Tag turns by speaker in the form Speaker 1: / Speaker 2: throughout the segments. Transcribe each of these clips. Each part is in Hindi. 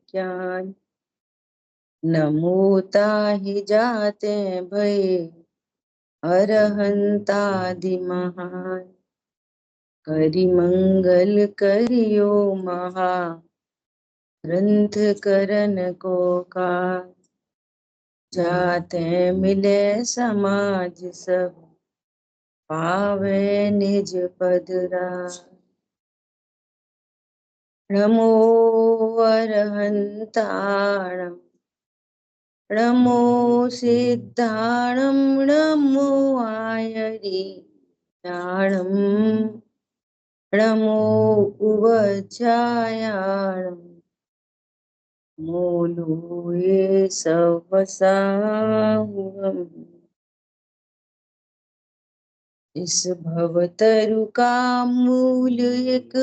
Speaker 1: ज्ञान, नमो ताहि जाते भय अरहंतादि महान। करि मंगल करियो महा, ग्रंथ करन को काज। जाते मिले समाज सब, पावे निज पद राज। नमो अरहंताणं, नमो सिद्धाणं, नमो आयरियाणं, नमो उवज्जायाणं, मूलुये सवसाहुम्। इस भवतरु का मूल एक,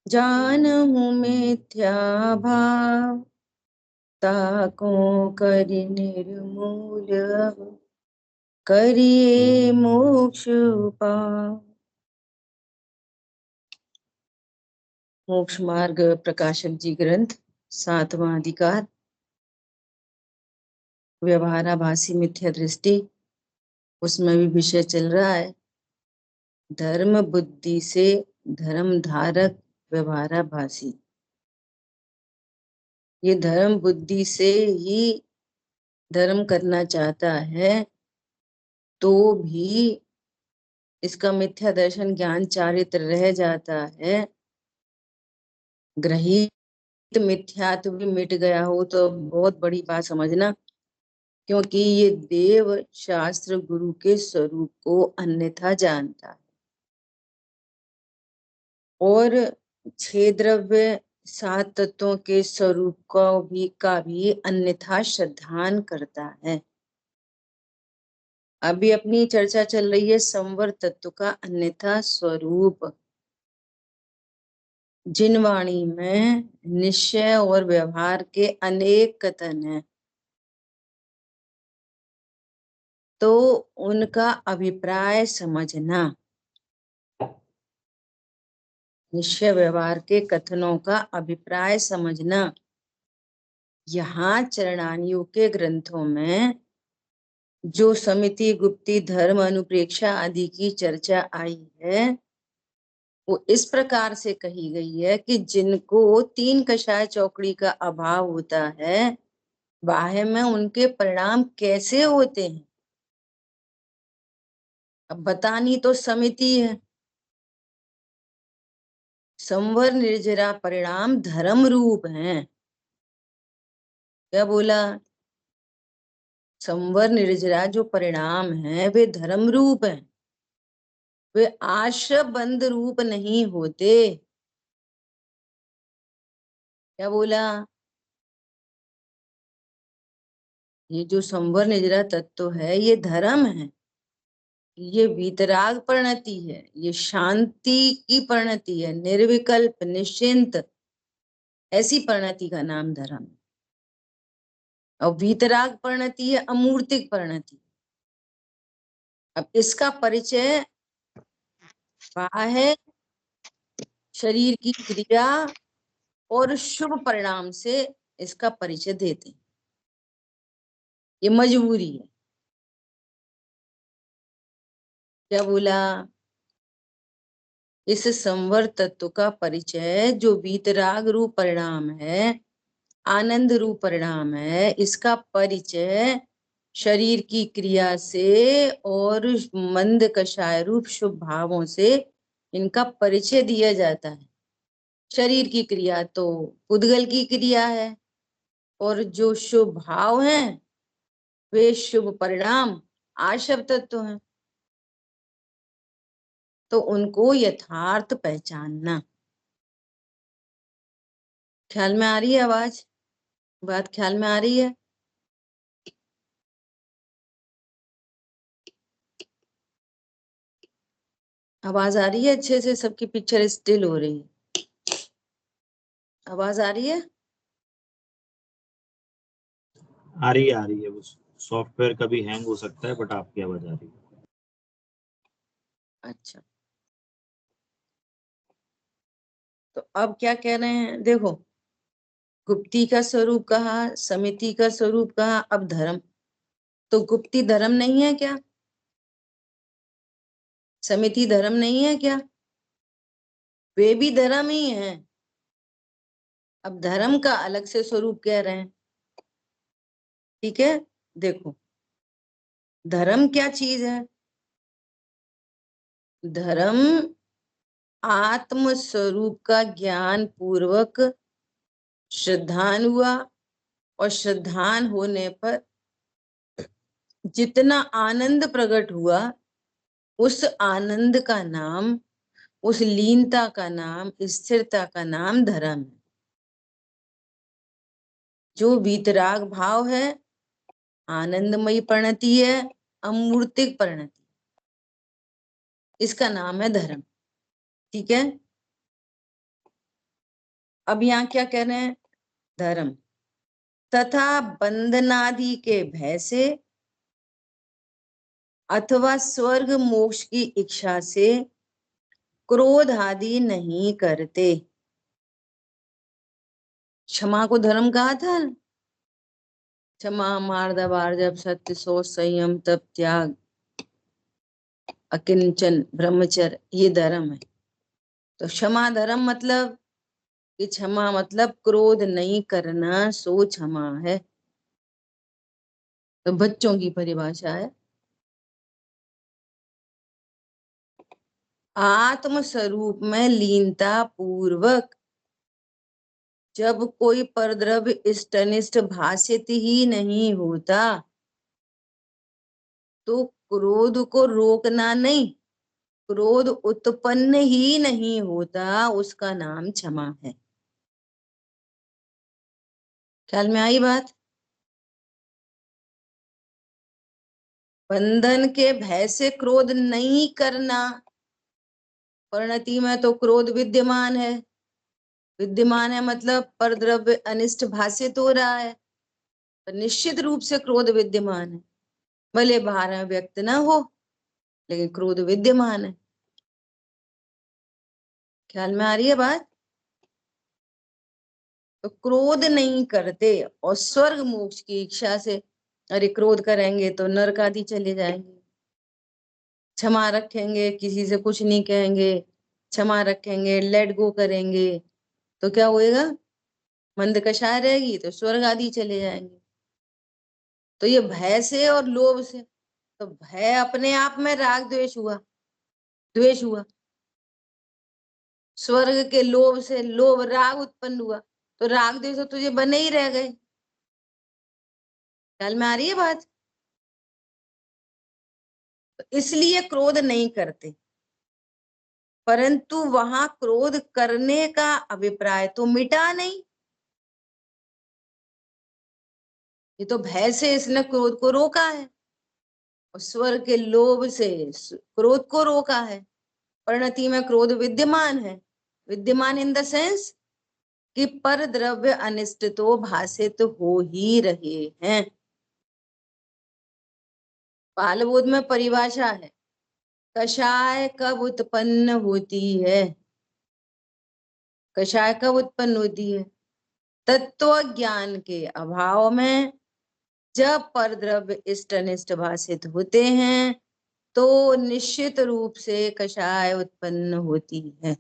Speaker 1: जानहु मिथ्या भाव। ताको करि निर्मूल अब, करिए मोक्ष पाव। मोक्ष मार्ग प्रकाशक जी ग्रंथ 7वां अधिकार, व्यवहाराभासी मिथ्या दृष्टि। उसमें भी विषय चल रहा है धर्म बुद्धि से धर्म धारक व्यवहाराभासी। ये धर्म बुद्धि से ही धर्म करना चाहता है तो भी इसका मिथ्या दर्शन ज्ञान चारित्र रह जाता है। ग्रहित मिथ्यात्व भी मिट गया हो तो बहुत बड़ी बात समझना, क्योंकि ये देव शास्त्र गुरु के स्वरूप को अन्यथा जानता है और 6 द्रव्य 7 तत्वों के स्वरूप का भी अन्यथा श्रद्धान करता है। अभी अपनी चर्चा चल रही है संवर तत्व का अन्यथा स्वरूप। जिन वाणी में निश्चय और व्यवहार के अनेक कथन हैं तो उनका अभिप्राय समझना। निश्चय व्यवहार के कथनों का अभिप्राय समझना। यहाँ चरणानियों के ग्रंथों में जो समिति गुप्ती धर्म अनुप्रेक्षा आदि की चर्चा आई है वो इस प्रकार से कही गई है कि जिनको 3 कषाय चौकड़ी का अभाव होता है बाह्य में उनके परिणाम कैसे होते हैं। अब बतानी तो समिति है। संवर निर्जरा परिणाम धर्म रूप हैं। क्या बोला? संवर निर्जरा जो परिणाम है वे धर्म रूप हैं, वे आश्रबंध रूप नहीं होते। क्या बोला? ये जो संवर निर्जरा तत्व है ये धर्म है, ये वीतराग परिणति है, ये शांति की परिणति है, निर्विकल्प निश्चिंत ऐसी परिणति का नाम धर्म है। और वीतराग परिणति है अमूर्तिक परिणति। अब इसका परिचय बाह्य शरीर की क्रिया और शुभ परिणाम से इसका परिचय देते हैं। ये मजबूरी है। क्या बोला? इस संवर तत्व का परिचय जो वीतराग रूप परिणाम है, आनंद रूप परिणाम है, इसका परिचय शरीर की क्रिया से और मंद कषाय रूप शुभ भावों से इनका परिचय दिया जाता है। शरीर की क्रिया तो पुद्गल की क्रिया है और जो शुभ भाव हैं वे शुभ परिणाम आशव तत्व हैं। तो उनको यथार्थ पहचानना। ख्याल में आ रही है आवाज? बात ख्याल में आ रही है? आवाज आ रही है अच्छे से? सबकी पिक्चर स्टिल हो रही है। आवाज आ रही है?
Speaker 2: आ रही है। वो सॉफ्टवेयर कभी हैंग हो सकता है बट आपकी आवाज आ रही है।
Speaker 1: अच्छा, तो अब क्या कह रहे हैं देखो। गुप्ती का स्वरूप कहा, समिति का स्वरूप कहा, अब धर्म। तो गुप्ती धर्म नहीं है क्या? समिति धर्म नहीं है क्या? वे भी धर्म ही है। अब धर्म का अलग से स्वरूप कह रहे हैं। ठीक है, देखो धर्म क्या चीज है? धर्म आत्म स्वरूप का ज्ञान पूर्वक श्रद्धान हुआ, और श्रद्धान होने पर जितना आनंद प्रकट हुआ, उस आनंद का नाम, उस लीनता का नाम, स्थिरता का नाम धर्म है। जो वीतराग भाव है, आनंदमयी परिणति है, अमूर्तिक परिणति, इसका नाम है धर्म। ठीक है, अब यहाँ क्या कह रहे हैं? धर्म तथा बंधनादि के भय से अथवा स्वर्ग मोक्ष की इच्छा से क्रोध आदि नहीं करते। क्षमा को धर्म कहा था ना? क्षमा, मार्दव, आर्जव, सत्य, शौच, संयम, तप, त्याग, अकिंचन, ब्रह्मचर्य, ये धर्म है। तो क्षमा धर्म मतलब कि क्षमा मतलब क्रोध नहीं करना, सो क्षमा है। तो बच्चों की परिभाषा है। आत्म स्वरूप में लीनता पूर्वक जब कोई परद्रव्य इष्ट अनिष्ट भाषित ही नहीं होता, तो क्रोध को रोकना नहीं, क्रोध उत्पन्न ही नहीं होता, उसका नाम क्षमा है। ख्याल में आई बात? बंधन के भय से क्रोध नहीं करना, परिणति में तो क्रोध विद्यमान है। विद्यमान है मतलब परद्रव्य अनिष्ट भाषित हो रहा है, तो निश्चित रूप से क्रोध विद्यमान है। भले बाहर में व्यक्त ना हो, लेकिन क्रोध विद्यमान है। ख्याल में आ रही है बात? तो क्रोध नहीं करते, और स्वर्ग मोक्ष की इच्छा से, अरे क्रोध करेंगे तो नरक आदि चले जाएंगे। क्षमा रखेंगे, किसी से कुछ नहीं कहेंगे, क्षमा रखेंगे, लेट गो करेंगे, तो क्या होएगा? मंद कषाय रहेगी, तो स्वर्ग आदि चले जाएंगे। तो ये भय से और लोभ से, तो भय अपने आप में राग द्वेष हुआ, द्वेष हुआ। स्वर्ग के लोभ से लोभ राग उत्पन्न हुआ, तो राग द्वेष तो तुझे बने ही रह गए। ख्याल में आ रही है बात? तो इसलिए क्रोध नहीं करते, परंतु वहां क्रोध करने का अभिप्राय तो मिटा नहीं। ये तो भय से इसने क्रोध को रोका है, और स्वर्ग के लोभ से क्रोध को रोका है। परिणति में क्रोध विद्यमान है, विद्यमान इन द सेंस कि पर द्रव्य अनिष्ट तो भाषित हो ही रहे हैं। बालबोध में परिभाषा है, कषाय कब उत्पन्न होती है? कषाय कब उत्पन्न होती है? तत्व ज्ञान के अभाव में, जब परद्रव्य इष्ट अनिष्ट भाषित होते हैं, तो निश्चित रूप से कषाय उत्पन्न होती है।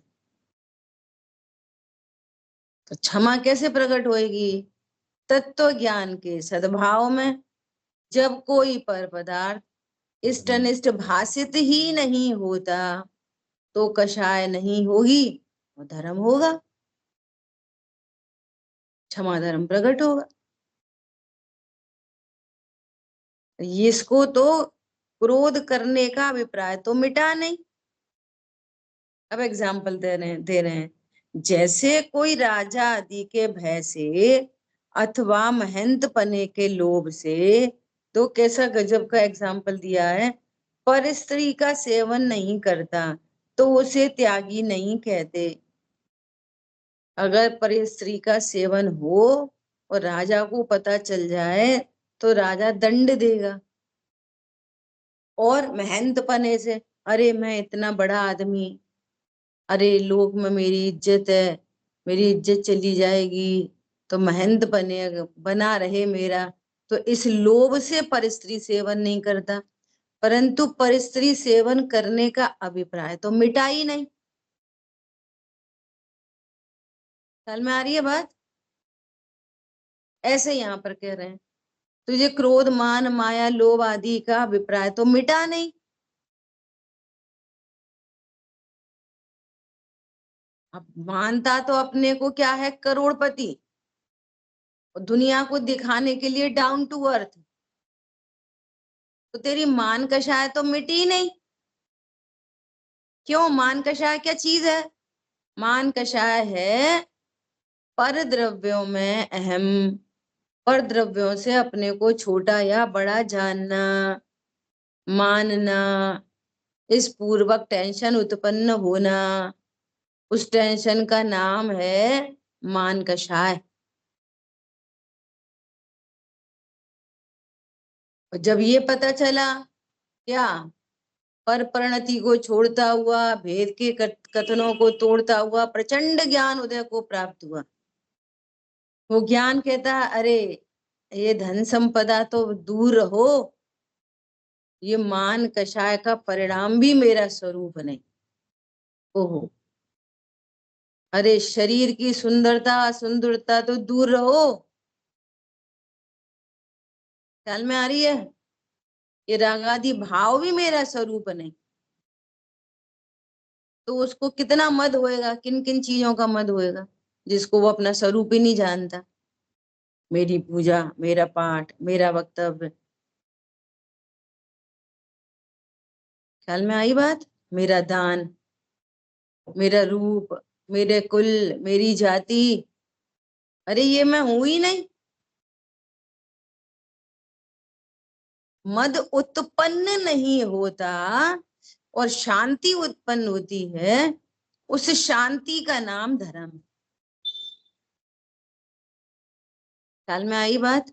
Speaker 1: तो क्षमा कैसे प्रकट होएगी? तत्व ज्ञान के सद्भाव में, जब कोई पर पदार्थ इष्ट अनिष्ट भाषित ही नहीं होता, तो कषाय नहीं होगी, वो धर्म होगा, क्षमा धर्म प्रकट होगा। इसको तो क्रोध करने का अभिप्राय तो मिटा नहीं। अब एग्जाम्पल दे रहे हैं, जैसे कोई राजा आदि के भय से अथवा महंत पने के लोभ से, तो कैसा गजब का एग्जाम्पल दिया है, पर स्त्री का सेवन नहीं करता तो उसे त्यागी नहीं कहते। अगर पर स्त्री का सेवन हो और राजा को पता चल जाए, तो राजा दंड देगा। और महंत पने से, अरे मैं इतना बड़ा आदमी, अरे लोग में मेरी इज्जत है, मेरी इज्जत चली जाएगी, तो महंत बना रहे मेरा। तो इस लोभ से परस्त्री सेवन नहीं करता, परंतु परस्त्री सेवन करने का अभिप्राय तो मिटा ही नहीं। समझ में आ रही है बात? ऐसे यहां पर कह रहे हैं तुझे क्रोध मान माया लोभ आदि का अभिप्राय तो मिटा नहीं। अब मानता तो अपने को क्या है, करोड़पति, और दुनिया को दिखाने के लिए डाउन टू अर्थ। तो तेरी मान कषाय तो मिटी नहीं। क्यों? मान कषाय क्या चीज है? मान कषाय है पर द्रव्यों में अहम, पर द्रव्यों से अपने को छोटा या बड़ा जानना, मानना, इस पूर्वक टेंशन उत्पन्न होना, उस टेंशन का नाम है मान कषाय। और जब ये पता चला क्या, पर परिणति को छोड़ता हुआ, भेद के कथनों को तोड़ता हुआ प्रचंड ज्ञान उदय को प्राप्त हुआ। वो ज्ञान कहता है अरे ये धन संपदा तो दूर रहो, ये मान कषाय का परिणाम भी मेरा स्वरूप नहीं। ओहो, अरे शरीर की सुंदरता सुंदरता तो दूर रहो। ख्याल में आ रही है? ये रागादि भाव भी मेरा स्वरूप नहीं। तो उसको कितना मद होएगा, किन किन चीजों का मद होएगा, जिसको वो अपना स्वरूप ही नहीं जानता। मेरी पूजा, मेरा पाठ, मेरा वक्तव्य, ख्याल में आई बात? मेरा दान, मेरा रूप, मेरे कुल, मेरी जाति, अरे ये मैं हूं ही नहीं। मद उत्पन्न नहीं होता और शांति उत्पन्न होती है, उस शांति का नाम धर्म। ख्याल में आई बात?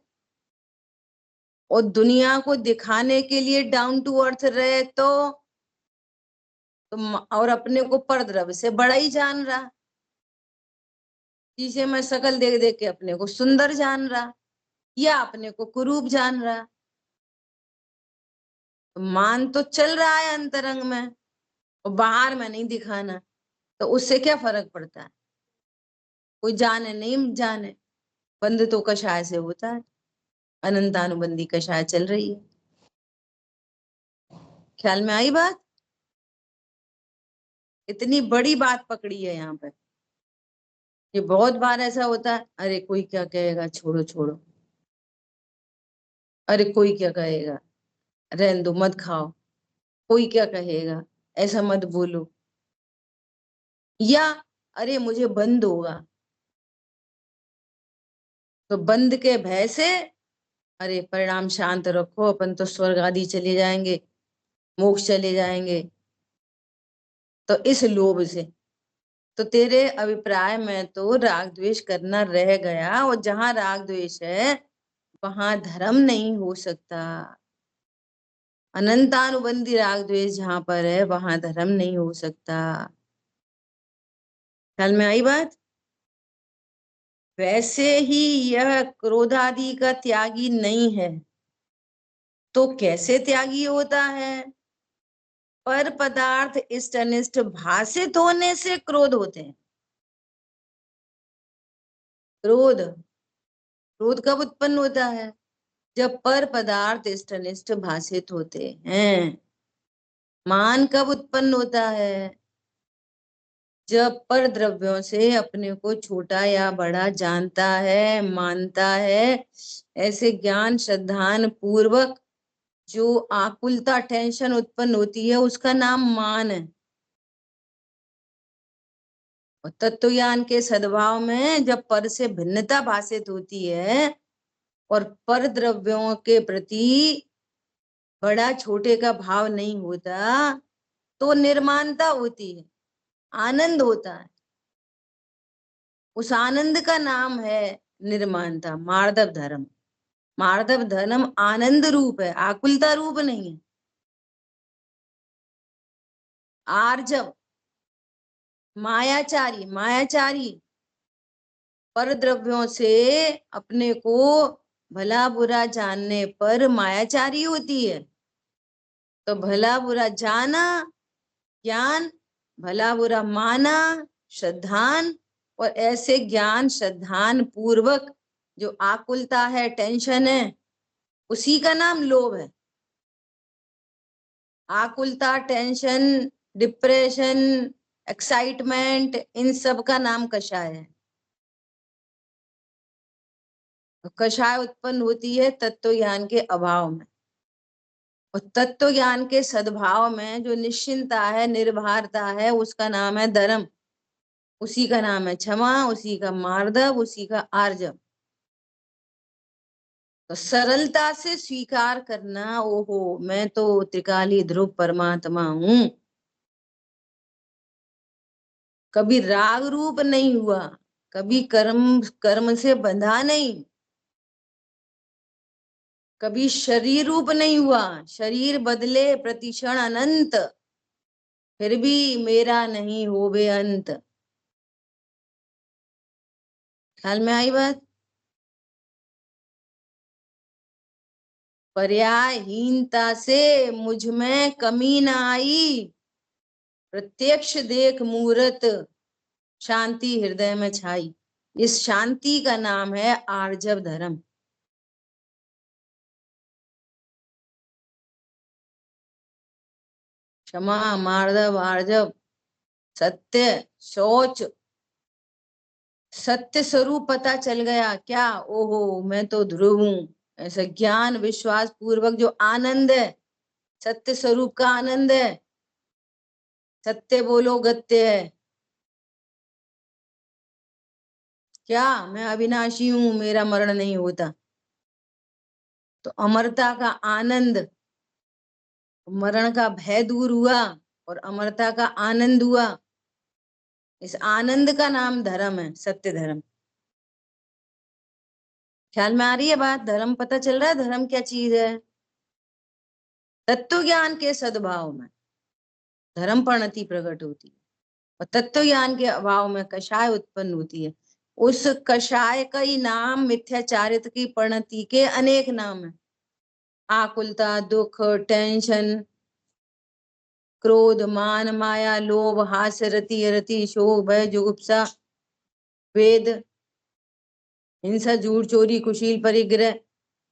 Speaker 1: और दुनिया को दिखाने के लिए डाउन टू अर्थ रहे तो और अपने को परद्रव्य से बड़ा ही जान रहा, जिसे मैं शकल देख देख के अपने को सुंदर जान रहा या अपने को कुरूप जान रहा। तो मान तो चल रहा है अंतरंग में और बाहर में नहीं दिखाना, तो उससे क्या फर्क पड़ता है? कोई जाने नहीं जाने, बंद तो कषाय से होता है। अनंतानुबंधी कषाय चल रही है। ख्याल में आई बात? इतनी बड़ी बात पकड़ी है यहाँ पे। ये बहुत बार ऐसा होता है, अरे कोई क्या कहेगा, छोड़ो छोड़ो, अरे कोई क्या कहेगा, रहने दो, मत खाओ, कोई क्या कहेगा, ऐसा मत बोलो, या अरे मुझे बंद होगा, तो बंद के भय से अरे परिणाम शांत रखो, अपन तो स्वर्ग आदि चले जाएंगे, मोक्ष चले जाएंगे। तो इस लोभ से, तो तेरे अभिप्राय में तो राग द्वेष करना रह गया, और जहां राग द्वेष है वहां धर्म नहीं हो सकता। अनंतानुबंधी राग द्वेष जहां पर है वहां धर्म नहीं हो सकता। ख्याल में आई बात? वैसे ही यह क्रोधादि का त्यागी नहीं है, तो कैसे त्यागी होता है? पर पदार्थ इष्ट अनिष्ट भाषित होने से क्रोध होते हैं। क्रोध, क्रोध कब उत्पन्न होता है? जब पर पदार्थ इष्ट अनिष्ट भाषित होते हैं। मान कब उत्पन्न होता है? जब पर द्रव्यों से अपने को छोटा या बड़ा जानता है, मानता है, ऐसे ज्ञान श्रद्धान पूर्वक जो आकुलता टेंशन उत्पन्न होती है उसका नाम मान है। और तत्व ज्ञान के सद्भाव में जब पर से भिन्नता भाषित होती है और पर द्रव्यों के प्रति बड़ा छोटे का भाव नहीं होता, तो निर्माणता होती है, आनंद होता है। उस आनंद का नाम है निर्माणता, मार्दव धर्म। मार्दव धर्म आनंद रूप है, आकुलता रूप नहीं है। आर्जव, मायाचारी, मायाचारी पर द्रव्यों से अपने को भला बुरा जानने पर मायाचारी होती है। तो भला बुरा जाना ज्ञान, भला बुरा माना श्रद्धान, और ऐसे ज्ञान श्रद्धान पूर्वक जो आकुलता है, टेंशन है, उसी का नाम लोभ है। आकुलता, टेंशन, डिप्रेशन, एक्साइटमेंट, इन सब का नाम कषाय है। कषाय उत्पन्न होती है तत्व ज्ञान के अभाव में, और तत्व ज्ञान के सद्भाव में जो निश्चिंता है, निर्भरता है, उसका नाम है धर्म, उसी का नाम है क्षमा, उसी का मार्दव, उसी का आर्जव। तो सरलता से स्वीकार करना, ओहो मैं तो त्रिकाली ध्रुव परमात्मा हूं, कभी राग रूप नहीं हुआ, कभी कर्म से बंधा नहीं, कभी शरीर रूप नहीं हुआ, शरीर बदले प्रतिक्षण अनंत, फिर भी मेरा नहीं होवे अंत। ख्याल में आई बात? पर्यायहीनता से मुझ में कमी न आई, प्रत्यक्ष देख मूरत शांति हृदय में छाई। इस शांति का नाम है आर्जव धर्म। क्षमा, मार्दव, आर्जव, सत्य, शौच, सत्य स्वरूप पता चल गया क्या, ओहो मैं तो ध्रुव हूं, ऐसा ज्ञान विश्वास पूर्वक जो आनंद है, सत्य स्वरूप का आनंद है, सत्य बोलो गत्य है, क्या मैं अविनाशी हूं, मेरा मरण नहीं होता। तो अमरता का आनंद, मरण का भय दूर हुआ और अमरता का आनंद हुआ। इस आनंद का नाम धर्म है, सत्य धर्म। ख्याल में आ रही है बात? धर्म पता चल रहा है धर्म क्या चीज है? तत्व ज्ञान के सद्भाव में धर्म परिणति प्रकट होती है, और तत्व ज्ञान के अभाव में कषाय उत्पन्न होती है। उस कषाय का ही नाम मिथ्याचारित्र की परिणति के अनेक नाम है। आकुलता, दुख, टेंशन, क्रोध, मान, माया, लोभ, हास्य, रति, अरति, शोक, भय, जुगुप्सा, वेद, हिंसा, झूठ, चोरी, कुशील, परिग्रह,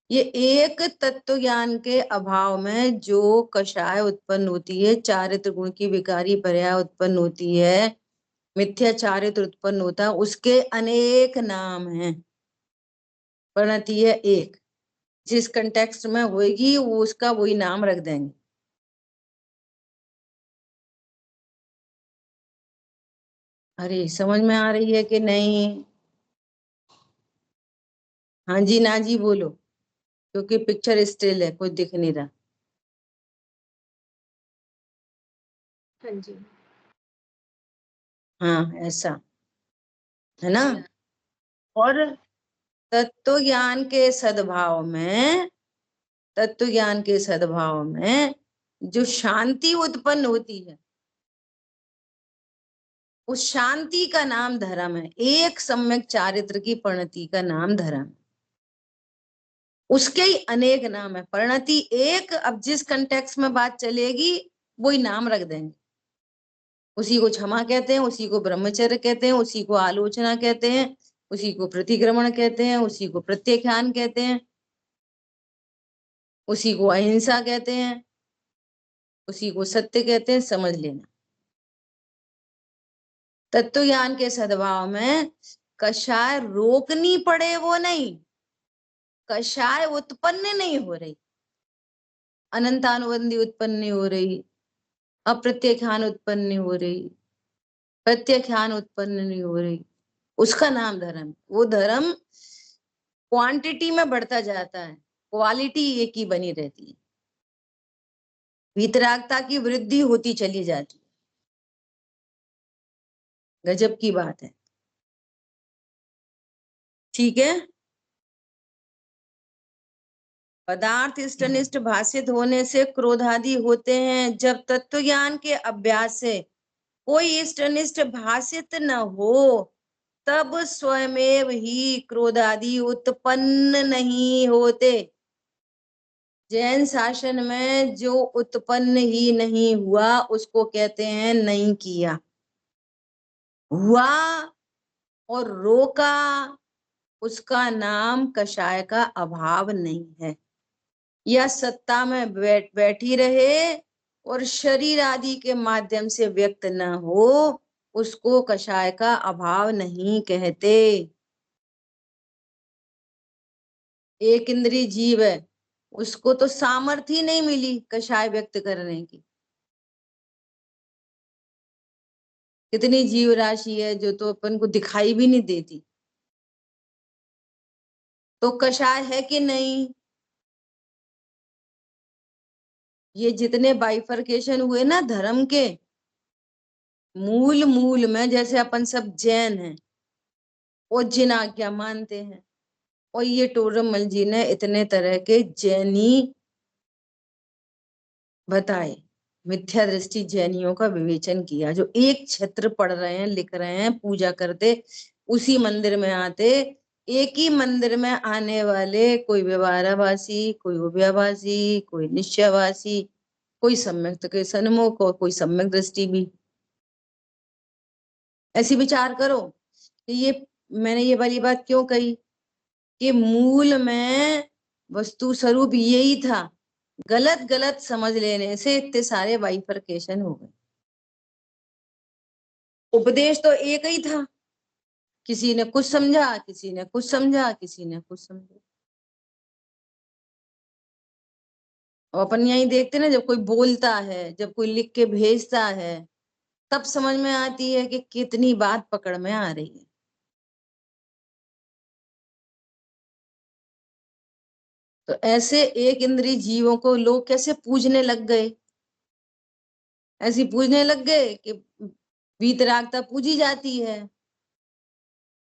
Speaker 1: ये एक तत्व ज्ञान के अभाव में जो कषाय उत्पन्न होती है, चारित्र गुण की विकारी पर्याय उत्पन्न होती है, मिथ्या चारित्र उत्पन्न होता है, उसके अनेक नाम हैं। परिणति है एक, जिस कंटेक्स्ट में होगी वो उसका वही नाम रख देंगे। अरे समझ में आ रही है कि नहीं? हाँ जी ना जी बोलो, क्योंकि पिक्चर स्टिल है, कुछ दिख नहीं रहा।
Speaker 3: हाँ जी।
Speaker 1: हाँ ऐसा है ना। और तत्व ज्ञान के सद्भाव में, तत्व ज्ञान के सद्भाव में जो शांति उत्पन्न होती है, उस शांति का नाम धर्म है। एक सम्यक चारित्र की परिणति का नाम धर्म, उसके ही अनेक नाम है। परिणति एक, अब जिस कंटेक्स्ट में बात चलेगी वही नाम रख देंगे। उसी को क्षमा कहते हैं, उसी को ब्रह्मचर्य कहते हैं, उसी को आलोचना कहते हैं, उसी को प्रतिक्रमण कहते हैं, उसी को प्रत्याख्यान कहते हैं, उसी को अहिंसा कहते हैं, उसी को सत्य कहते हैं। समझ लेना, तत्व ज्ञान के सद्भाव में कषाय रोकनी पड़े वो नहीं, कषाय उत्पन्न नहीं हो रही, अनंतानुबंधी उत्पन्न नहीं हो रही, अप्रत्याख्यान उत्पन्न नहीं हो रही, प्रत्याख्यान उत्पन्न नहीं हो रही, उसका नाम धर्म। वो धर्म क्वांटिटी में बढ़ता जाता है, क्वालिटी एक ही बनी रहती है, वितरागता की वृद्धि होती चली जाती है। गजब की बात है। ठीक है। पदार्थ इष्टनिष्ठ भाषित होने से क्रोधादि होते हैं। जब तत्व ज्ञान के अभ्यास से कोई इष्टनिष्ठ भाषित न हो तब स्वयमेव ही क्रोधादि उत्पन्न नहीं होते। जैन शासन में जो उत्पन्न ही नहीं हुआ उसको कहते हैं नहीं किया। हुआ और रोका, उसका नाम कषाय का अभाव नहीं है। या सत्ता में बैठी रहे और शरीर आदि के माध्यम से व्यक्त न हो, उसको कषाय का अभाव नहीं कहते। एक इंद्रिय जीव है, उसको तो सामर्थ्य ही नहीं मिली कषाय व्यक्त करने की। कितनी जीव राशि है जो तो अपन को दिखाई भी नहीं देती, तो कषाय है कि नहीं? ये जितने बाइफरकेशन हुए ना धर्म के, मूल मूल में जैसे अपन सब जैन हैं और जिन आज्ञा मानते हैं, और ये टोडरमल जी ने इतने तरह के जैनी बताए, मिथ्या दृष्टि जैनियों का विवेचन किया, जो एक क्षेत्र पढ़ रहे हैं, लिख रहे हैं, पूजा करते, उसी मंदिर में आते, एक ही मंदिर में आने वाले कोई व्यवहाराभासी, कोई उभयाभासी, कोई निश्चयभासी, कोई सम्यक के सन्मुख और कोई सम्यक दृष्टि भी। ऐसी विचार करो कि ये मैंने ये वाली बात क्यों कही कि मूल में वस्तु स्वरूप यही था, गलत गलत समझ लेने से इतने सारे बाइफरकेशन हो गए। उपदेश तो एक ही था, किसी ने कुछ समझा, किसी ने कुछ समझा, किसी ने कुछ समझा। और अपन यही देखते ना, जब कोई बोलता है, जब कोई लिख के भेजता है, तब समझ में आती है कि कितनी बात पकड़ में आ रही है। तो ऐसे एक इंद्रिय जीवों को लोग कैसे पूजने लग गए? ऐसी पूजने लग गए कि वीतरागता पूजी जाती है।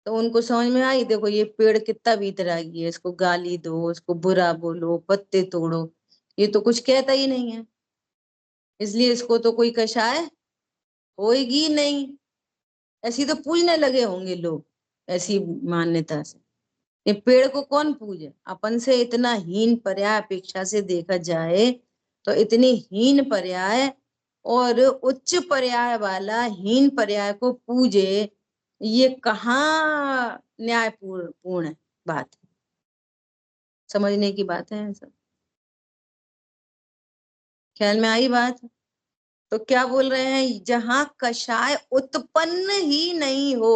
Speaker 1: तो उनको समझ में आई, देखो ये पेड़ कितना वीतरागी है, इसको गाली दो, इसको बुरा बोलो, पत्ते तोड़ो, ये तो कुछ कहता ही नहीं है, इसलिए इसको तो कोई कषाय होएगी नहीं। ऐसी तो पूजने लगे होंगे लोग, ऐसी मान्यता से। ये पेड़ को कौन पूजे? अपन से इतना हीन पर्याय अपेक्षा से देखा जाए तो इतनी हीन पर्याय और उच्च पर्याय वाला हीन पर्याय को पूजे, ये कहाँ न्यायपूर्ण है बात? समझने की बात है सब। ख्याल में आई बात? तो क्या बोल रहे हैं, जहां कषाय उत्पन्न ही नहीं हो।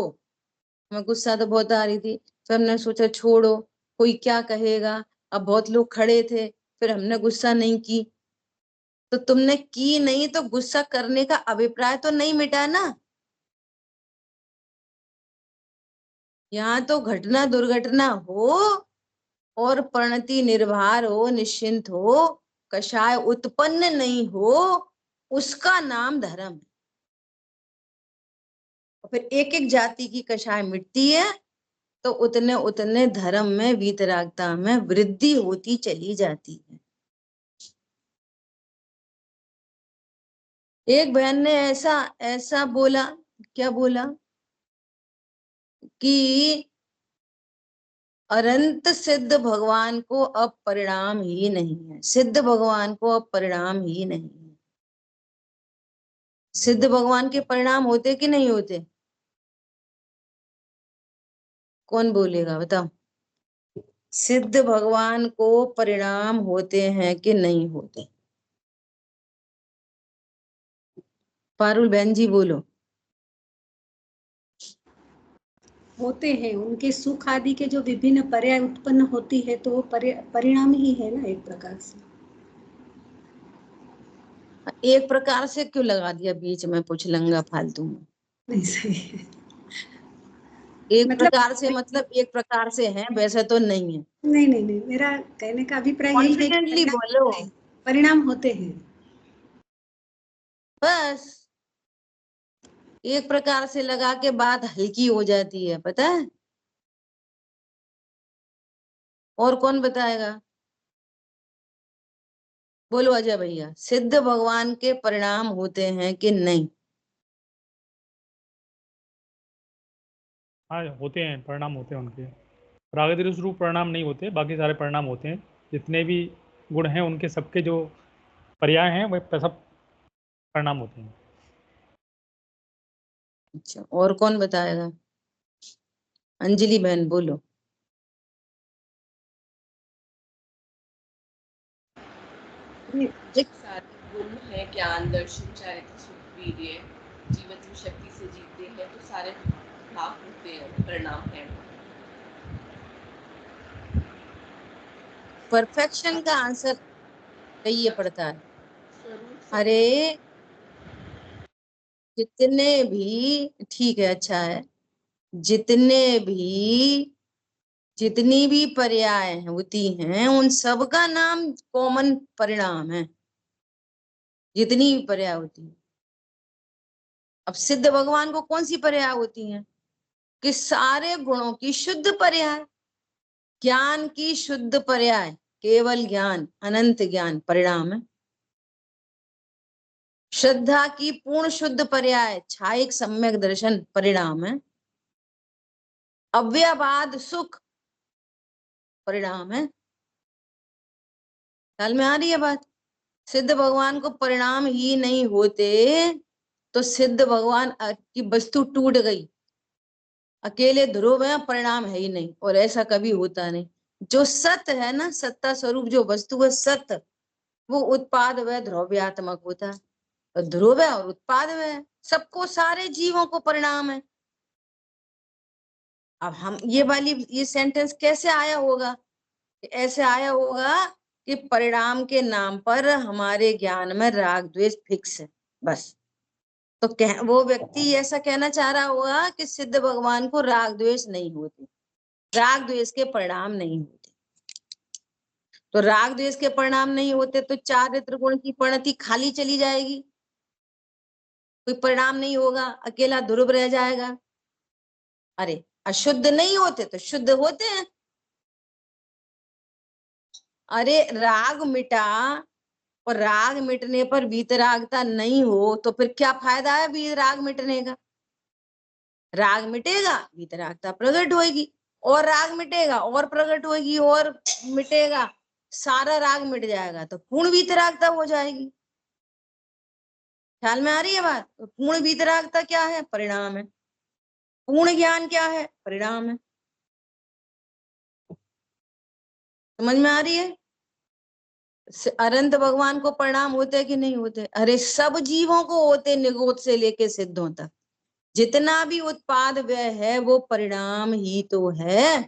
Speaker 1: हमें गुस्सा तो बहुत आ रही थी, तो हमने सोचा छोड़ो, कोई क्या कहेगा। अब बहुत लोग खड़े थे, फिर हमने गुस्सा नहीं की। तो तुमने की नहीं तो गुस्सा करने का अभिप्राय तो नहीं मिटा ना। यहाँ तो घटना दुर्घटना हो और परिणति निर्भर हो, निश्चिंत हो, कषाय उत्पन्न नहीं हो, उसका नाम धर्म है। और फिर एक एक जाति की कषाय मिटती है तो उतने उतने धर्म में, वीतरागता में वृद्धि होती चली जाती है। एक बहन ने ऐसा ऐसा बोला, क्या बोला कि अनंत सिद्ध भगवान को अब परिणाम ही नहीं है, सिद्ध भगवान को अब परिणाम ही नहीं है। सिद्ध भगवान के परिणाम होते कि नहीं होते? कौन बोलेगा बताओ? सिद्ध भगवान को परिणाम होते हैं कि नहीं होते? पारुल बहन जी बोलो।
Speaker 3: होते हैं, उनके सुख आदि के जो विभिन्न पर्याय उत्पन्न होती है, तो वो परिणाम ही है ना एक प्रकार से।
Speaker 1: एक प्रकार से क्यों लगा दिया बीच में पुछलंगा फालतू में?
Speaker 3: नहीं, सही है।
Speaker 1: एक
Speaker 3: मतलब
Speaker 1: प्रकार से मतलब एक प्रकार से है, वैसे तो नहीं है।
Speaker 3: नहीं नहीं नहीं, मेरा कहने का अभिप्राय यही है कि
Speaker 1: कॉन्फिडेंटली बोलो
Speaker 3: परिणाम होते हैं।
Speaker 1: बस। एक प्रकार से लगा के बात हल्की हो जाती है, पता है? और कौन बताएगा? बोलो अजय भैया, सिद्ध भगवान के परिणाम होते हैं कि नहीं?
Speaker 4: हाँ होते हैं, परिणाम होते हैं उनके। रागद्वेष रूप परिणाम नहीं होते, बाकी सारे परिणाम होते हैं। जितने भी गुण हैं उनके सबके जो पर्याय हैं वह सब परिणाम होते हैं।
Speaker 1: अच्छा, और कौन बताएगा? अंजलि बहन बोलो।
Speaker 5: सारे गुण है, ज्ञान, दर्शन, चारित्र, सुख, वीर्य, जीवत्व शक्ति से जीते हैं तो सारे भाव होते हैं, परिणाम है।
Speaker 1: परफेक्शन का आंसर चाहिए पड़ता है।
Speaker 5: स्वरूप से
Speaker 1: अरे जितने भी, ठीक है, अच्छा है, जितनी भी पर्याय होती हैं उन सब का नाम कॉमन परिणाम है, जितनी भी पर्याय होती है। अब सिद्ध भगवान को कौन सी पर्याय होती हैं? कि सारे गुणों की शुद्ध पर्याय, ज्ञान की शुद्ध पर्याय, केवल ज्ञान, अनंत ज्ञान परिणाम है। श्रद्धा की पूर्ण शुद्ध पर्याय, छायिक सम्यक दर्शन परिणाम है। अव्ययवाद सुख परिणाम है। ख्याल में आ रही है बात? सिद्ध भगवान को परिणाम ही नहीं होते तो सिद्ध भगवान की वस्तु टूट गई, अकेले ध्रुव है, परिणाम है ही नहीं, और ऐसा कभी होता नहीं। जो सत्य है ना, सत्ता स्वरूप जो वस्तु है सत्य, वो उत्पाद व ध्रुव्यात्मक होता है। तो ध्रुव है और उत्पाद है, सबको, सारे जीवों को परिणाम है। अब हम ये सेंटेंस कैसे आया होगा? ऐसे आया होगा कि परिणाम के नाम पर हमारे ज्ञान में राग द्वेष फिक्स है, बस। तो वो व्यक्ति ऐसा कहना चाह रहा होगा कि सिद्ध भगवान को राग द्वेष नहीं होते, राग द्वेष के परिणाम नहीं होते। तो राग द्वेष के परिणाम नहीं होते तो चारित्र गुण की परिणति खाली चली जाएगी, कोई परिणाम नहीं होगा, अकेला ध्रुव रह जाएगा। अरे अशुद्ध नहीं होते तो शुद्ध होते हैं। अरे राग मिटा और राग मिटने पर वीतरागता नहीं हो तो फिर क्या फायदा है वीतराग मिटने का? राग मिटेगा, वीतरागता प्रकट होगी, और राग मिटेगा और प्रकट होगी, और मिटेगा, सारा राग मिट जाएगा तो पूर्ण वीतरागता हो जाएगी। ख्याल में आ रही है बात? तो पूर्ण वीतरागता क्या है? परिणाम है। पूर्ण ज्ञान क्या है? परिणाम है। समझ में आ रही है? अनंत भगवान को परिणाम होते कि नहीं होते? अरे सब जीवों को होते, निगोद से लेके सिद्धों तक। जितना भी उत्पाद व्यय है वो परिणाम ही तो है।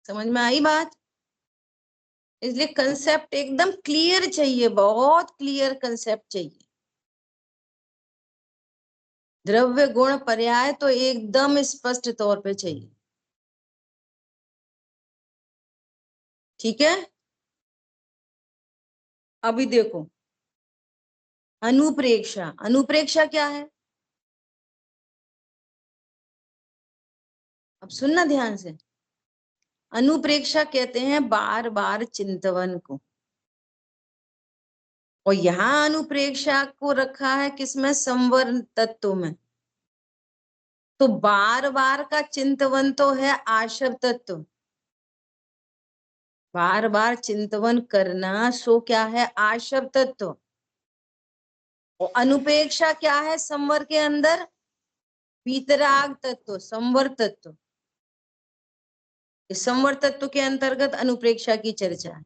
Speaker 1: समझ में आई बात? इसलिए कंसेप्ट एकदम क्लियर चाहिए, बहुत क्लियर कंसेप्ट चाहिए। द्रव्य गुण पर्याय तो एकदम स्पष्ट तौर पे चाहिए। ठीक है, अभी देखो अनुप्रेक्षा। अनुप्रेक्षा क्या है? अब सुनना ध्यान से। अनुप्रेक्षा कहते हैं बार बार चिंतवन को, और यहाँ अनुप्रेक्षा को रखा है किसमें? संवर तत्व में। तो बार बार का चिंतवन तो है आशव तत्व, बार बार चिंतवन करना सो क्या है? आशव तत्व। और अनुपेक्षा क्या है? संवर के अंदर वीतराग तत्व, संवर तत्व। इस संवर तत्व के अंतर्गत अनुप्रेक्षा की चर्चा है।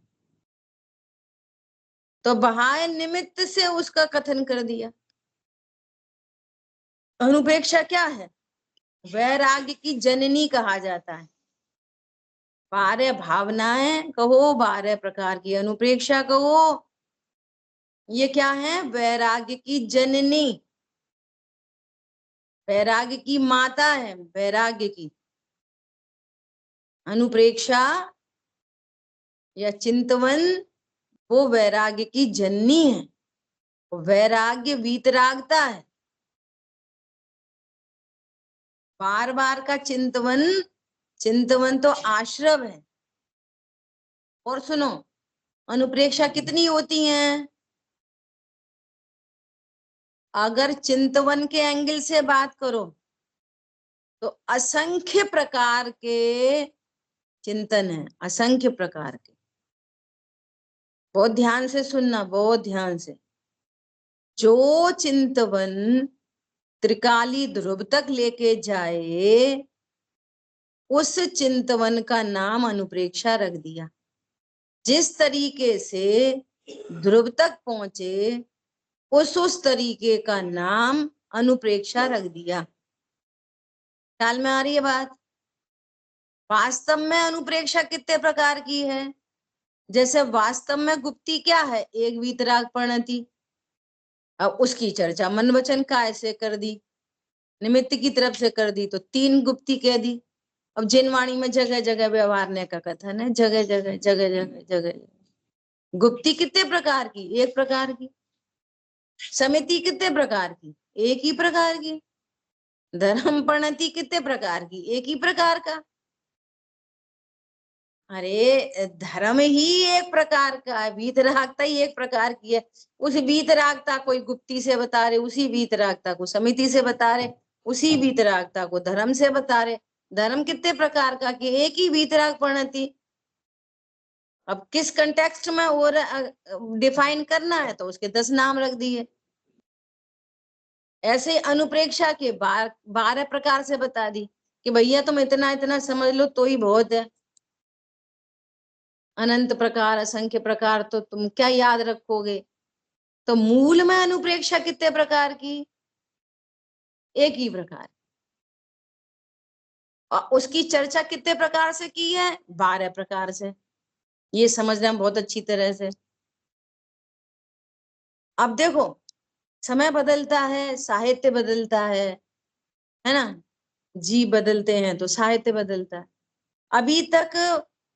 Speaker 1: तो बहाय निमित्त से उसका कथन कर दिया। अनुपेक्षा क्या है? वैराग्य की जननी कहा जाता है। 12 भावनाएं कहो, 12 प्रकार की अनुप्रेक्षा कहो, ये क्या है? वैराग्य की जननी, वैराग्य की माता है। वैराग्य की अनुप्रेक्षा या चिंतवन वो वैराग्य की जननी है। वैराग्य वीतरागता है। बार बार का चिंतवन, चिंतवन तो आश्रव है। और सुनो, अनुप्रेक्षा कितनी होती हैं? अगर चिंतवन के एंगल से बात करो तो असंख्य प्रकार के चिंतन है, असंख्य प्रकार के। बहुत ध्यान से सुनना, बहुत ध्यान से। जो चिंतवन त्रिकाली ध्रुव तक लेके जाए उस चिंतवन का नाम अनुप्रेक्षा रख दिया। जिस तरीके से ध्रुव तक पहुंचे उस तरीके का नाम अनुप्रेक्षा रख दिया। ख्याल में आ रही है बात? वास्तव में अनुप्रेक्षा कितने प्रकार की है? जैसे वास्तव में गुप्ती क्या है? एक वीतराग प्रणति। अब उसकी चर्चा मन वचन काय से कर दी, निमित्त की तरफ से कर दी, तो 3 गुप्ती कह दी। अब जिनवाणी में जगह जगह व्यवहारने का कथन है, जगह जगह जगह जगह जगह। गुप्ती कितने प्रकार की? एक प्रकार की। समिति कितने प्रकार की? एक ही प्रकार की। धर्म प्रणति कितने प्रकार की? एक ही प्रकार का। अरे धर्म ही एक प्रकार का है, वीतरागता ही एक प्रकार की है। उस वीतरागता कोई गुप्ती से बता रहे, उसी वीतरागता को समिति से बता रहे, उसी वीतरागता को धर्म से बता रहे। धर्म कितने प्रकार का? कि एक ही वीतराग प्रणति। अब किस कंटेक्स्ट में और डिफाइन करना है तो उसके 10 नाम रख दिए। ऐसे अनुप्रेक्षा के 12 प्रकार से बता दी कि भैया तुम इतना इतना समझ लो तो ही बहुत है। अनंत प्रकार, असंख्य प्रकार तो तुम क्या याद रखोगे? तो मूल में अनुप्रेक्षा कितने प्रकार की? एक ही प्रकार। और उसकी चर्चा कितने प्रकार से की है? 12 प्रकार से। ये समझना बहुत अच्छी तरह से। अब देखो, समय बदलता है, साहित्य बदलता है ना? जीव बदलते हैं तो साहित्य बदलता है। अभी तक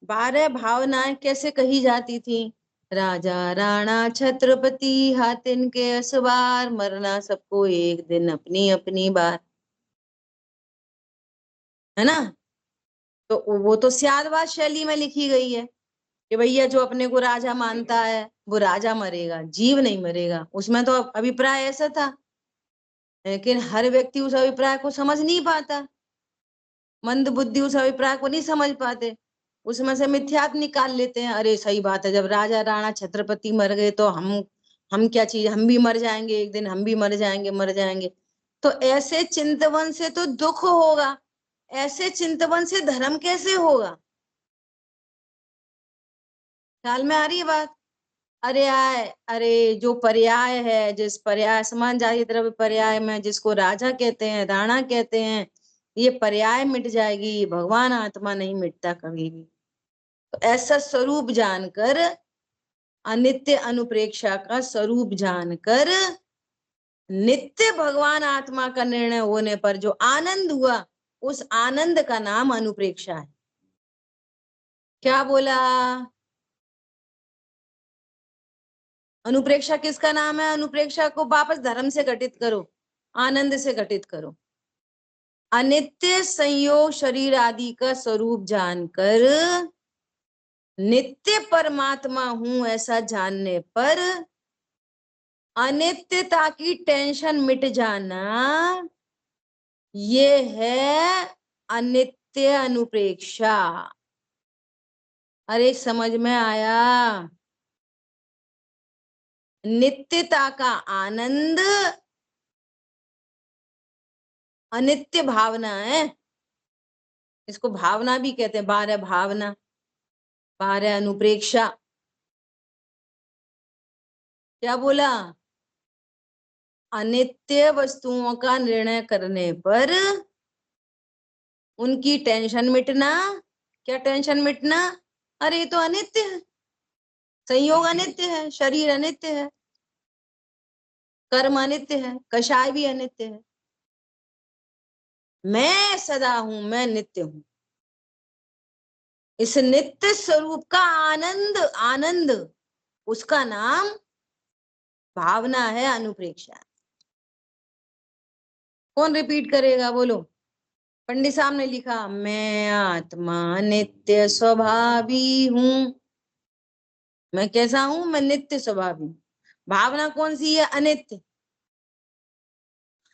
Speaker 1: 12 भावनाएं कैसे कही जाती थी? राजा राणा छत्रपति हाथिन के असवार, मरना सबको एक दिन अपनी अपनी बार, है ना? तो वो तो स्यादवाद शैली में लिखी गई है कि भैया जो अपने को राजा मानता है वो राजा मरेगा, जीव नहीं मरेगा। उसमें तो अभिप्राय ऐसा था, लेकिन हर व्यक्ति उस अभिप्राय को समझ नहीं पाता। मंद बुद्धि उस अभिप्राय को नहीं समझ पाते, उसमें से मिथ्यात निकाल लेते हैं। अरे सही बात है, जब राजा राणा छत्रपति मर गए तो हम क्या चीज, हम भी मर जाएंगे एक दिन, हम भी मर जाएंगे मर जाएंगे। तो ऐसे चिंतवन से तो दुख होगा, ऐसे चिंतवन से धर्म कैसे होगा? ख्याल में आ रही है बात? अरे जो पर्याय है, जिस पर्याय समान जाति द्रव्य पर्याय में जिसको राजा कहते हैं, राणा कहते हैं, ये पर्याय मिट जाएगी, भगवान आत्मा नहीं मिटता कभी भी। तो ऐसा स्वरूप जानकर, अनित्य अनुप्रेक्षा का स्वरूप जानकर, नित्य भगवान आत्मा का निर्णय होने पर जो आनंद हुआ, उस आनंद का नाम अनुप्रेक्षा है। क्या बोला? अनुप्रेक्षा किसका नाम है? अनुप्रेक्षा को वापस धर्म से घटित करो, आनंद से घटित करो। अनित्य संयोग शरीर आदि का स्वरूप जानकर, नित्य परमात्मा हूं ऐसा जानने पर अनित्यता की टेंशन मिट जाना, ये है अनित्य अनुप्रेक्षा। अरे समझ में आया? नित्यता का आनंद अनित्य भावना है। इसको भावना भी कहते हैं, 12 भावना, 12 अनुप्रेक्षा। क्या बोला? अनित्य वस्तुओं का निर्णय करने पर उनकी टेंशन मिटना। क्या टेंशन मिटना? अरे ये तो अनित्य है, संयोग अनित्य है, शरीर अनित्य है, कर्म अनित्य है, कषाय भी अनित्य है, मैं सदा हूं, मैं नित्य हूं। इस नित्य स्वरूप का आनंद, आनंद उसका नाम भावना है, अनुप्रेक्षा। कौन रिपीट करेगा? बोलो। पंडित साहब ने लिखा, मैं आत्मा नित्य स्वभावी हूं। मैं कैसा हूं? मैं नित्य स्वभावी। भावना कौन सी है? अनित्य।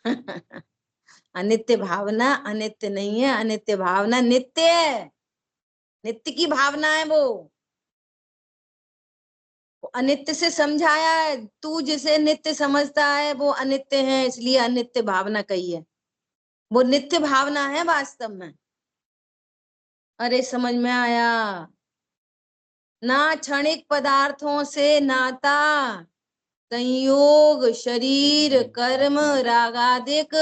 Speaker 1: अनित्य भावना अनित्य नहीं है, अनित्य भावना नित्य है, नित्य की भावना है वो अनित्य से समझाया है। तू जिसे नित्य समझता है वो अनित्य है, इसलिए अनित्य भावना कही है। वो नित्य भावना है वास्तव में। अरे समझ में आया ना? क्षणिक पदार्थों से नाता, संयोग, शरीर, कर्म, रागादिक।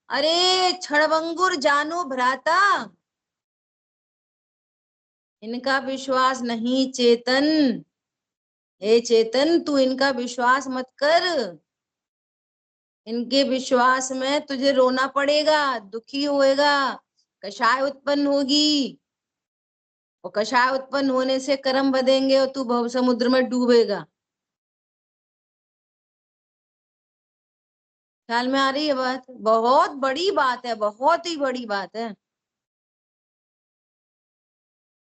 Speaker 1: अरे क्षणभंगुर जानो भ्राता, इनका विश्वास नहीं चेतन। हे चेतन, तू इनका विश्वास मत कर। इनके विश्वास में तुझे रोना पड़ेगा, दुखी होएगा, कषाय उत्पन्न होगी, और कषाय उत्पन्न होने से कर्म बधेंगे और तू भव समुद्र में डूबेगा। ख्याल में आ रही है बात? बहुत बड़ी बात है, बहुत ही बड़ी बात है।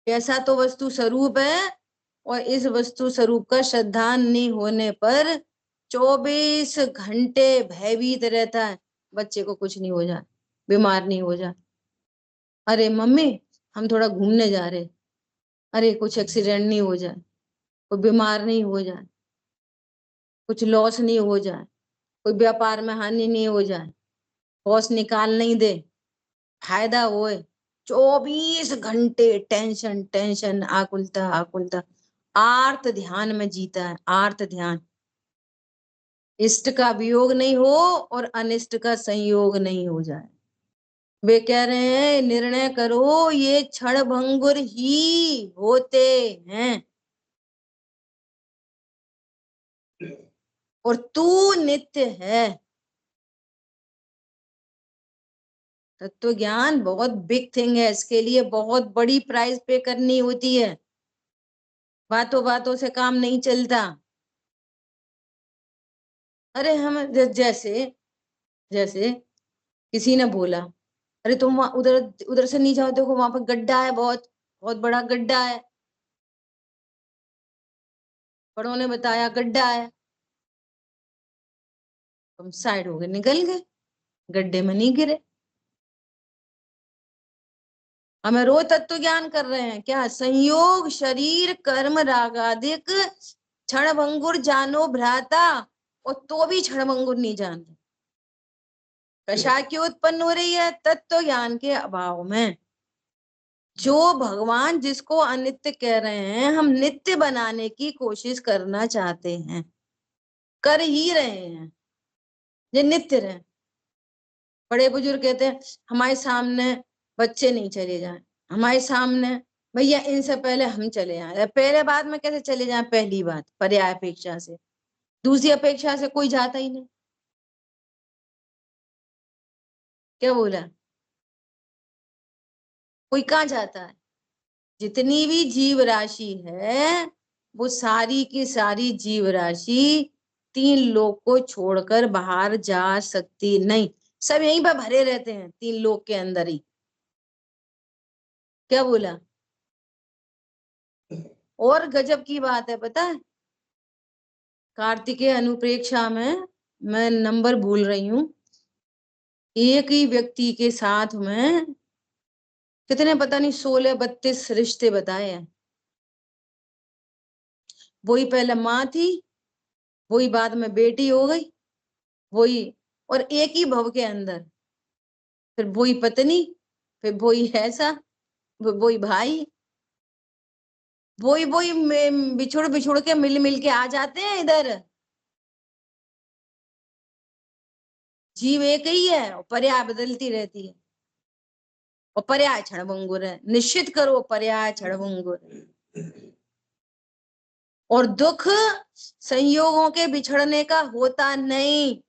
Speaker 1: ऐसा तो वस्तु स्वरूप है, और इस वस्तु स्वरूप का श्रद्धान नहीं होने पर 24 घंटे भयभीत रहता है, बच्चे को कुछ नहीं हो जाए, बीमार नहीं हो जाए। अरे मम्मी हम थोड़ा घूमने जा रहे, अरे कुछ एक्सीडेंट नहीं हो जाए, कोई बीमार नहीं हो जाए, कुछ लॉस नहीं हो जाए, कोई व्यापार में हानि नहीं हो जाए, बॉस निकाल नहीं दे, फायदा होए। 24 घंटे टेंशन टेंशन, आकुलता आकुलता। आर्त ध्यान में जीता है, आर्त ध्यान। इष्ट का वियोग नहीं हो और अनिष्ट का संयोग नहीं हो जाए। वे कह रहे हैं निर्णय करो ये क्षणभंगुर ही होते हैं, और तू नित्य है। तत्व ज्ञान बहुत बिग थिंग है, इसके लिए बहुत बड़ी प्राइस पे करनी होती है। बातों बातों से काम नहीं चलता। अरे हम जैसे जैसे किसी ने बोला अरे तुम उधर उधर से नहीं जाओ, देखो वहां पर गड्ढा है, बहुत बहुत बड़ा गड्ढा है। बड़ों ने बताया गड्ढा है, तुम साइड हो गए, निकल गए, गड्ढे में नहीं गिरे। हमें रोज तत्व ज्ञान कर रहे हैं क्या? संयोग, शरीर, कर्म, रागादिक क्षणभंगुर जानो भ्राता, और तो भी क्षणभंगुर नहीं जान रहे। कषाय क्यों उत्पन्न हो रही है? तत्व ज्ञान के अभाव में। जो भगवान जिसको अनित्य कह रहे हैं, हम नित्य बनाने की कोशिश करना चाहते हैं, कर ही रहे हैं, ये नित्य रहे। बड़े बुजुर्ग कहते हैं हमारे सामने बच्चे नहीं चले जाएं, हमारे सामने भैया इनसे पहले हम चले जाएं। पहले बाद में कैसे चले जाएं? पहली बात पर्याय अपेक्षा से, दूसरी अपेक्षा से कोई जाता ही नहीं। क्या बोला? कोई कहाँ जाता है? जितनी भी जीव राशि है वो सारी की सारी जीव राशि 3 लोक को छोड़कर बाहर जा सकती नहीं। सब यहीं पर भरे रहते हैं 3 लोक के अंदर ही। क्या बोला? और गजब की बात है पता है, कार्तिकेय अनुप्रेक्षा में, मैं नंबर भूल रही हूँ, एक ही व्यक्ति के साथ में कितने पता नहीं 16-32 रिश्ते बताए हैं। वही पहले माँ थी, वही बाद में बेटी हो गई, वही, और एक ही भव के अंदर फिर वही पत्नी, फिर वही ऐसा, वही भाई, वही वही बिछुड़ बिछुड़ के मिल मिल के आ जाते हैं इधर। जीव एक ही है और पर्याय बदलती रहती है, और पर्याय क्षणभंगुर है। निश्चित करो पर्याय क्षणभंगुर। और दुख संयोगों के बिछड़ने का होता नहीं।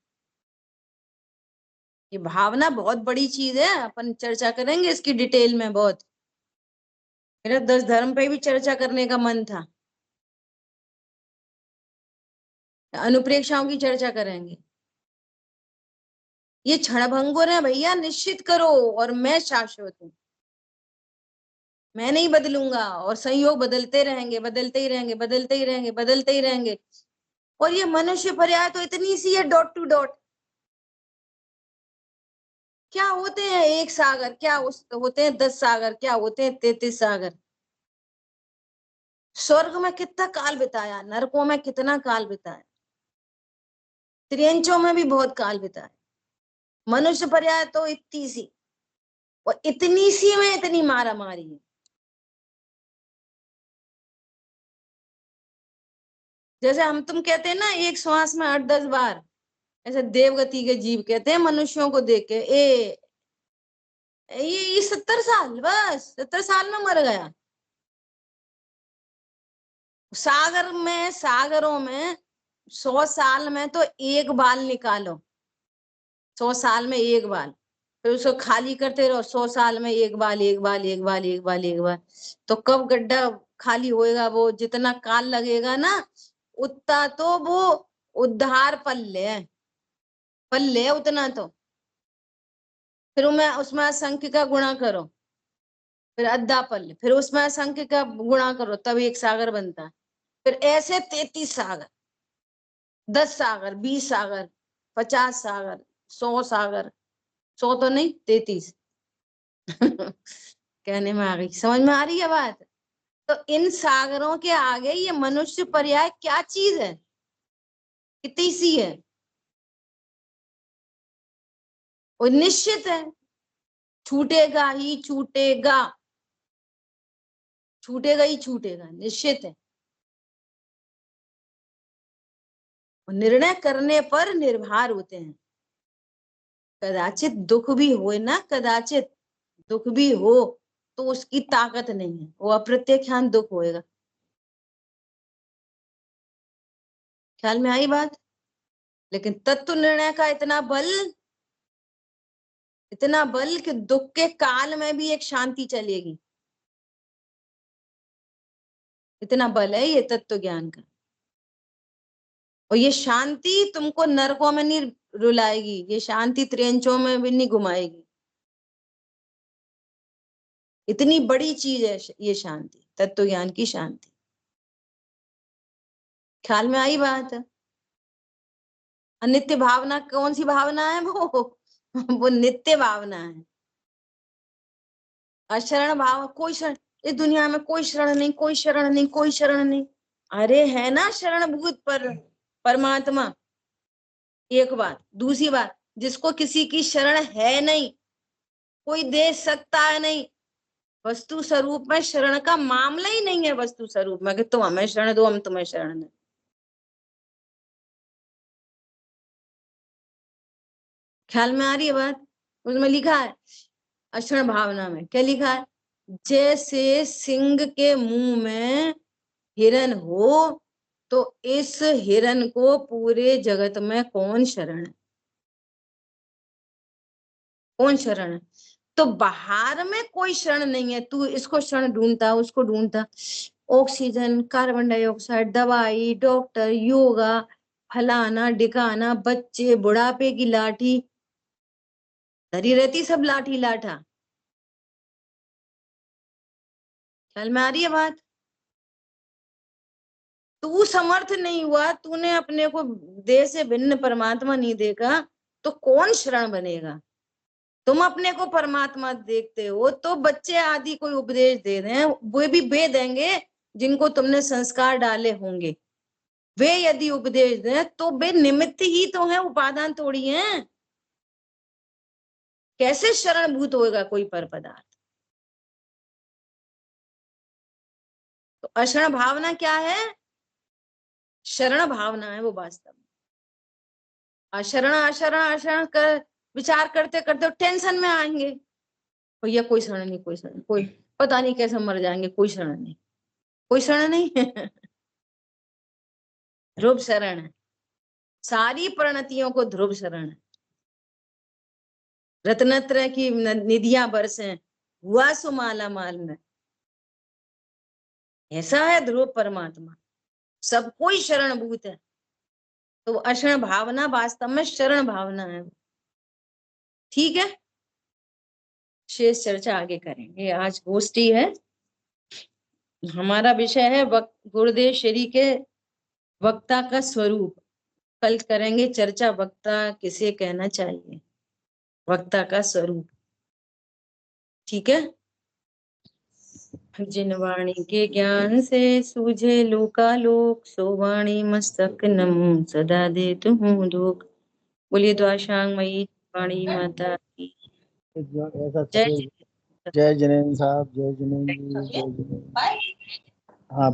Speaker 1: ये भावना बहुत बड़ी चीज है, अपन चर्चा करेंगे इसकी डिटेल में बहुत। मेरा 10 धर्म पे भी चर्चा करने का मन था, अनुप्रेक्षाओं की चर्चा करेंगे। ये क्षणभंगुर है भैया, निश्चित करो। और मैं शाश्वत हूँ, मैं नहीं बदलूंगा, और संयोग बदलते रहेंगे, बदलते ही रहेंगे, बदलते ही रहेंगे, बदलते ही रहेंगे। और ये मनुष्य पर्याय तो इतनी सी है, डॉट टू डॉट। क्या होते हैं एक सागर, क्या होते हैं 10 सागर, क्या होते हैं 33 सागर। स्वर्ग में कितना काल बिताया, नरकों में कितना काल बिताया, त्रियंचों में भी बहुत काल बिताया। मनुष्य पर्याय तो इतनी सी, और इतनी सी में इतनी मारा मारी है। जैसे हम तुम कहते हैं ना एक श्वास में 8-10 बार, ऐसे देवगति के जीव कहते हैं मनुष्यों को देख के ये 70 साल, बस 70 साल में मर गया। सागर में, सागरों में 100 साल में तो एक बाल निकालो, 100 साल में एक बाल, फिर उसको खाली करते रहो, 100 साल में एक बाल, एक बाल, एक बाल, एक बाल, एक बाल, तो कब गड्ढा खाली होएगा? वो जितना काल लगेगा ना उतना तो वो उद्धार पल्ले है, पल्ले उतना तो। फिर उसमें असंख्य का गुणा करो, फिर अद्धा पल्ले, फिर उसमें असंख्य का गुणा करो, तब एक सागर बनता है। फिर ऐसे 33 सागर, 10 सागर, 20 सागर, 50 सागर, 100 सागर, 100 तो नहीं 33 कहने में आ गई, समझ में आ रही है बात? तो इन सागरों के आगे ये मनुष्य पर्याय क्या चीज है, कितनी सी है, और निश्चित है, छूटेगा ही छूटेगा, छूटेगा ही छूटेगा, निश्चित है। निर्णय करने पर निर्भर होते हैं। कदाचित दुख भी हो ना, कदाचित दुख भी हो तो उसकी ताकत नहीं है, वो अप्रत्यक्षांत दुख होएगा। ख्याल में आई बात? लेकिन तत्व निर्णय का इतना बल कि दुख के काल में भी एक शांति चलेगी, इतना बल है ये तत्व ज्ञान का। और ये शांति तुमको नरकों में नहीं रुलाएगी, ये शांति त्रियंचों में भी नहीं घुमाएगी। इतनी बड़ी चीज है ये शांति, तत्व ज्ञान की शांति। ख्याल में आई बात? अनित्य भावना कौन सी भावना है? वो नित्य भावना है। अशरण भाव, कोई शरण इस दुनिया में, कोई शरण नहीं, कोई शरण नहीं, कोई शरण नहीं। अरे है ना शरणभूत परमात्मा। एक बात, दूसरी बात, जिसको किसी की शरण है नहीं, कोई दे सकता है नहीं, वस्तु स्वरूप में शरण का मामला ही नहीं है। वस्तु स्वरूप में कि तुम हमें शरण दो, हम तुम्हें शरण दें। ख्याल में आ रही है बात? उसमें लिखा है अक्षरण भावना में, क्या लिखा है? जैसे सिंह के मुंह में हिरन हो तो इस हिरन को पूरे जगत में कौन शरण है? कौन शरण है? तो बाहर में कोई शरण नहीं है, तू इसको शरण ढूंढता, उसको ढूंढता, ऑक्सीजन, कार्बन डाइऑक्साइड, दवाई, डॉक्टर, योगा, फलाना डिकाना, बच्चे, बुढ़ापे की लाठी धरी रहती, सब लाठी लाठा। ख्याल में आ रही है बात? तू समर्थ नहीं हुआ, तूने अपने को देह से भिन्न परमात्मा नहीं देखा, तो कौन शरण बनेगा? तुम अपने को परमात्मा देखते हो तो बच्चे आदि कोई उपदेश दे रहे हैं, वो भी देंगे जिनको तुमने संस्कार डाले होंगे। वे यदि उपदेश दें तो वे निमित्त ही तो है, उपादान थोड़ी है। कैसे शरणभूत होगा कोई पर पदार्थ? तो अशरण भावना क्या है? शरण भावना है वो वास्तव में। अशरण अशरण अशरण कर विचार करते करते टेंशन में आएंगे, भैया कोई शरण नहीं, कोई शरण, कोई पता नहीं कैसे मर जाएंगे, कोई शरण नहीं, कोई शरण नहीं ध्रुव शरण है, सारी प्रणतियों को ध्रुव शरण है। रत्नत्र की निधियां बरसे, हुआ सुमाला माल में, ऐसा है ध्रुव परमात्मा, सब कोई शरणभूत है। तो अशरण भावना वास्तव में शरण भावना है। ठीक है, शेष चर्चा आगे करेंगे। आज गोष्ठी है, हमारा विषय है गुरुदेव श्री के वक्ता का स्वरूप। कल करेंगे चर्चा, वक्ता किसे कहना चाहिए। वक्ता का स्वरूप। ठीक है। जिन वाणी के ज्ञान से सूझे लोकालोक, सो वाणी मस्तक नम सदा दे तुम लोक। बोलिए द्वाशांग मई वाणी माता की जय।
Speaker 6: जय जिनेन्द्र साहब, जय जिनेन्द्र जी, जय जिनेन्द्र। हाँ